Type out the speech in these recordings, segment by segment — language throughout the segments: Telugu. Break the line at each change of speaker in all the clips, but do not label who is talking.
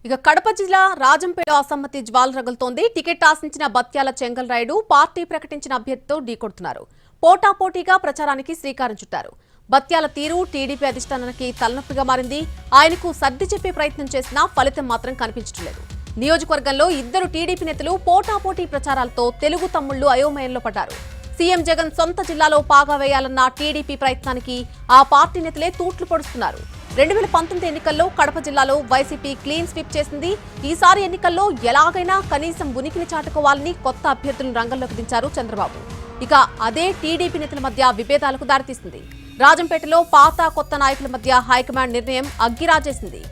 ఇక కడప జిల్లా రాజంపేట అసమ్మతి జ్వాల రగులుతోంది. టికెట్ ఆశించిన బత్యాల చెంగల్ రాయుడు పార్టీ ప్రకటించిన అభ్యర్థితో ఢీకొడుతున్నారు. పోటాపోటీగా ప్రచారానికి శ్రీకారం చుట్టారు. బత్యాల తీరు టీడీపీ అధిష్టానానికి తలనొప్పిగా మారింది. ఆయనకు సర్ది చెప్పే ప్రయత్నం చేసినా ఫలితం మాత్రం కనిపించడం లేదు. నియోజకవర్గంలో ఇద్దరు టీడీపీ నేతలు పోటాపోటీ ప్రచారాలతో తెలుగు తమ్ముళ్లు అయోమయంలో పడ్డారు. సీఎం జగన్ సొంత జిల్లాలో పాగా వేయాలన్న టీడీపీ ప్రయత్నానికి ఆ పార్టీ నేతలే తూట్లు పొడుస్తున్నారు. 2019 ఎన్నికల్లో కడప జిల్లాలో వైసీపీ క్లీన్ స్వీప్ చేసింది. ఈసారి ఎన్నికల్లో ఎలాగైనా కనీసం ఉనికిని చాటుకోవాలని కొత్త అభ్యర్థులను రంగంలోకి దించారు చంద్రబాబు. ఇక అదే టీడీపీ నేతల మధ్య విభేదాలకు దారితీసింది. రాజంపేటలో పాత కొత్త నాయకుల మధ్య హైకమాండ్ నిర్ణయం అగ్గిరాజేసింది.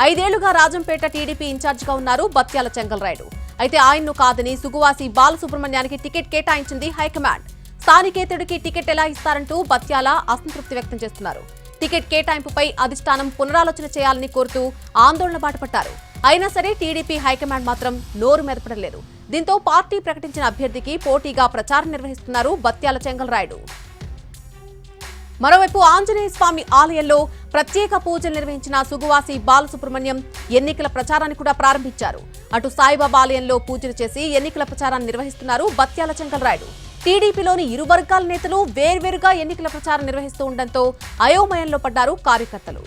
5 ఏళ్లుగా రాజంపేట టీడీపీ ఇన్ఛార్జిగా ఉన్నారు బత్యాల చెంగల్ రాయుడు. అయితే ఆయన్ను కాదని సుగువాసి బాలసుబ్రహ్మణ్యానికి టికెట్ కేటాయించింది హైకమాండ్. స్థానికేతరుడికి టికెట్ ఎలా ఇస్తారంటూ బత్యాల అసంతృప్తి వ్యక్తం చేస్తున్నారు. టికెట్ కేటాయింపుపై అధిష్టానం పునరాలోచన చేయాలని కోరుతూ ఆందోళన బాటపట్టారు. అయినా సరే టీడీపీ హైకమాండ్ మాత్రం నోరు మెదపడం లేదు. దీంతో పార్టీ ప్రకటించిన అభ్యర్థికి పోటీగా ప్రచారం నిర్వహిస్తున్నారు బత్యాల చెంగల్ రాయుడు. మరోవైపు ఆంజనేయ స్వామి ఆలయంలో ప్రత్యేక పూజలు నిర్వహించిన సుగువాసి బాలసుబ్రహ్మణ్యం ఎన్నికల ప్రచారాన్ని కూడా ప్రారంభించారు. అటు సాయిబాబా ఆలయంలో పూజలు చేసి ఎన్నికల ప్రచారాన్ని నిర్వహిస్తున్నారు బత్యాల చెంగల్ రాయుడు. టీడీపీలోని ఇరు వర్గాల నేతలు వేర్వేరుగా ఎన్నికల ప్రచారం నిర్వహిస్తూ ఉండడంతో అయోమయంలో పడ్డారు కార్యకర్తలు.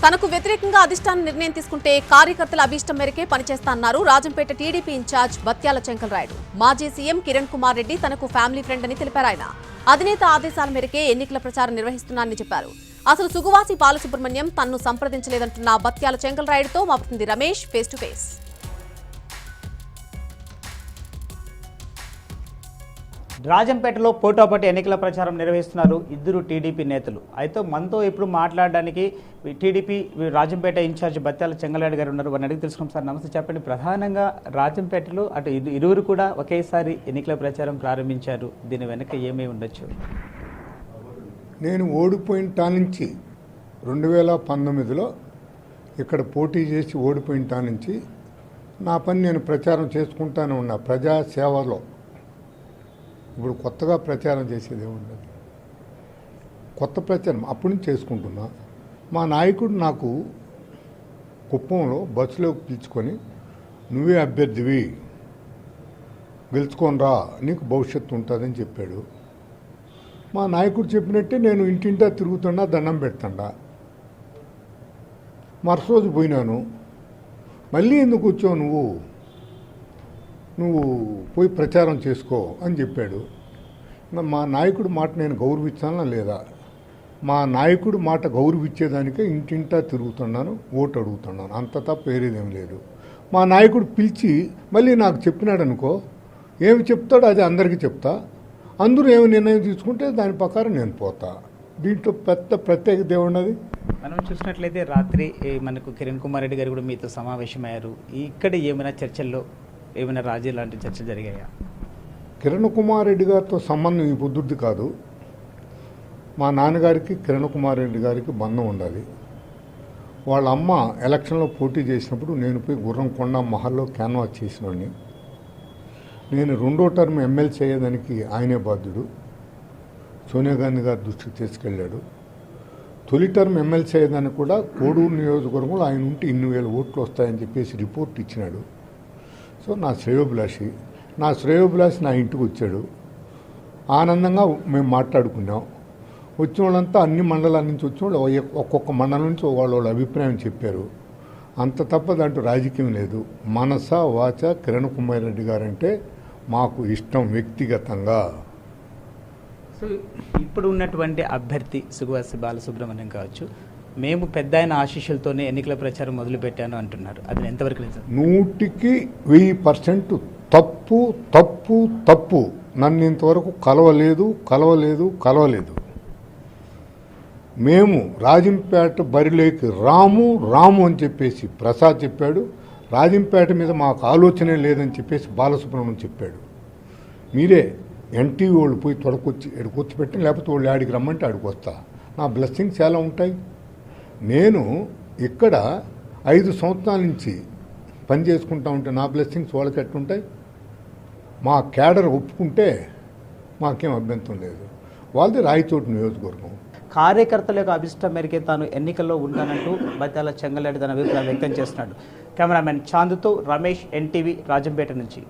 తనకు వ్యతిరేకంగా అధిష్టానం నిర్ణయం తీసుకుంటే కార్యకర్తల అభీష్టం మేరకే పనిచేస్తానన్నారు రాజంపేట టీడీపీ ఇన్ఛార్జ్ బత్యాల చెంగల్ రాయుడు. మాజీ సీఎం కిరణ్ కుమార్ రెడ్డి తనకు ఫ్యామిలీ ఫ్రెండ్ అని తెలిపారు. ఆయన అధినేత ఆదేశాల మేరకే ఎన్నికల ప్రచారం నిర్వహిస్తున్నానని చెప్పారు. అసలు సుగువాసి బాలసుబ్రహ్మణ్యం తన్ను సంప్రదించలేదంటున్న బత్యాల చెంగల్ రాయుడుతో మా ప్రతినిధి రమేష్ ఫేస్ టు ఫేస్.
రాజంపేటలో పోటాపోటీ ఎన్నికల ప్రచారం నిర్వహిస్తున్నారు ఇద్దరు టీడీపీ నేతలు. అయితే మనతో ఇప్పుడు మాట్లాడడానికి టీడీపీ రాజంపేట ఇన్ఛార్జ్ బత్యాల చెంగల్రాయుడు గారు ఉన్నారు. వారిని అడిగి తెలుసుకున్నాం. సార్ నమస్తే, చెప్పండి. ప్రధానంగా రాజంపేటలో అటు ఇరువురు కూడా ఒకేసారి ఎన్నికల ప్రచారం ప్రారంభించారు. దీని వెనక ఏమేమి ఉండొచ్చు?
నేను ఓడిపోయిన తా నుంచి 2019లో ఇక్కడ పోటీ చేసి ఓడిపోయిన తా నుంచి నా పని నేను ప్రచారం చేసుకుంటానే ఉన్నా ప్రజాసేవలో. ఇప్పుడు కొత్తగా ప్రచారం చేసేది ఏముండదు. కొత్త ప్రచారం అప్పటి నుంచి చేసుకుంటున్నా. మా నాయకుడు నాకు కుప్పంలో బస్సులోకి పిలుచుకొని నువ్వే అభ్యర్థివి, గెలుచుకొని రా, నీకు భవిష్యత్తు ఉంటుందని చెప్పాడు. మా నాయకుడు చెప్పినట్టే నేను ఇంటింటా తిరుగుతున్నా, దండం పెడుతుండా. మరుసటి పోయినాను. మళ్ళీ ఎందుకు వచ్చావు నువ్వు పోయి ప్రచారం చేసుకో అని చెప్పాడు. మా నాయకుడు మాట నేను గౌరవించానా లేదా? మా నాయకుడు మాట గౌరవించేదానికే ఇంటింటా తిరుగుతున్నాను, ఓటు అడుగుతున్నాను. అంత తప్ప వేరేదేం లేదు. మా నాయకుడు పిలిచి మళ్ళీ నాకు చెప్పినాడు అనుకో, ఏమి చెప్తాడో అది అందరికీ చెప్తా. అందరూ ఏమి నిర్ణయం తీసుకుంటే దాని ప్రకారం నేను పోతా. దీంట్లో పెద్ద ప్రత్యేకత ఏమున్నది?
మనం చూసినట్లయితే రాత్రి మనకు కిరణ్ కుమార్ రెడ్డి గారు కూడా మీతో సమావేశమయ్యారు. ఇక్కడ ఏమైనా చర్చల్లో ఏమైనా రాజీ లాంటి చర్చలు జరిగాయా?
కిరణ్ కుమార్ రెడ్డి గారితో సంబంధం ఈ పొద్దుది కాదు. మా నాన్నగారికి కిరణ్ కుమార్ రెడ్డి గారికి బంధం ఉండాలి. వాళ్ళ అమ్మ ఎలక్షన్లో పోటీ చేసినప్పుడు నేను పోయి గుర్రంకొండ మహల్లో క్యాన్వాస్ చేసినోడిని. నేను 2వ టర్మ్ ఎమ్మెల్సీ అయ్యేదానికి ఆయనే బాధ్యుడు. సోనియా గాంధీ గారి దృష్టికి తీసుకెళ్ళాడు. తొలి టర్మ్ ఎమ్మెల్సీ అయ్యేదానికి కూడా కోడూరు నియోజకవర్గంలో ఆయన ఉంటే 2,000 ఓట్లు వస్తాయని చెప్పేసి రిపోర్ట్ ఇచ్చినాడు. సో నా శ్రేయోభిలాషి నా ఇంటికి వచ్చాడు. ఆనందంగా మేము మాట్లాడుకున్నాం. వచ్చిన వాళ్ళంతా అన్ని మండలాల నుంచి వచ్చిన వాళ్ళు ఒక్కొక్క మండలం నుంచి వాళ్ళ అభిప్రాయం చెప్పారు. అంత తప్ప దాంట్లో రాజకీయం లేదు. మనస వాచ కిరణ్ కుమార్ రెడ్డి గారంటే మాకు ఇష్టం వ్యక్తిగతంగా.
సో ఇప్పుడు ఉన్నటువంటి అభ్యర్థి సుగువాసి బాలసుబ్రహ్మణ్యం కావచ్చు, మేము పెద్ద ఆయన ఆశీస్సులతోనే ఎన్నికల ప్రచారం మొదలుపెట్టాను అంటున్నారు. అది ఎంతవరకు నిజం?
100కి 1000% తప్పు తప్పు తప్పు. నన్ను ఇంతవరకు కలవలేదు. మేము రాజంపేట బరిలోకి రాము అని చెప్పేసి ప్రసాద్ చెప్పాడు. రాజంపేట మీద మాకు ఆలోచనే లేదని చెప్పేసి బాలసుబ్రహ్మణ్యం చెప్పాడు. మీరే ఎన్టీవీ వాళ్ళు పోయి తొడకొచ్చి ఎడుకొచ్చి పెట్టి, లేకపోతే వాళ్ళు ఆడికి రమ్మంటే ఆడికి వస్తా. నా బ్లెస్సింగ్స్ చాలా ఉంటాయి. నేను ఇక్కడ 5 సంవత్సరాల నుంచి పని చేసుకుంటా ఉంటే నా బ్లెస్సింగ్స్ వాళ్ళకి ఎట్టుంటాయి? మా క్యాడర్ ఒప్పుకుంటే మాకేం అభ్యంతరం లేదు. వాళ్ళది రాయచోటు నియోజకవర్గం.
కార్యకర్తల యొక్క అభిష్టం మేరకే తాను ఎన్నికల్లో ఉంటానంటూ బత్యాల చెంగల్రెడ్డి తన అభిప్రాయం వ్యక్తం చేస్తున్నాడు. కెమెరామెన్ చాందుతో రమేష్, ఎన్టీవీ, రాజంపేట నుంచి.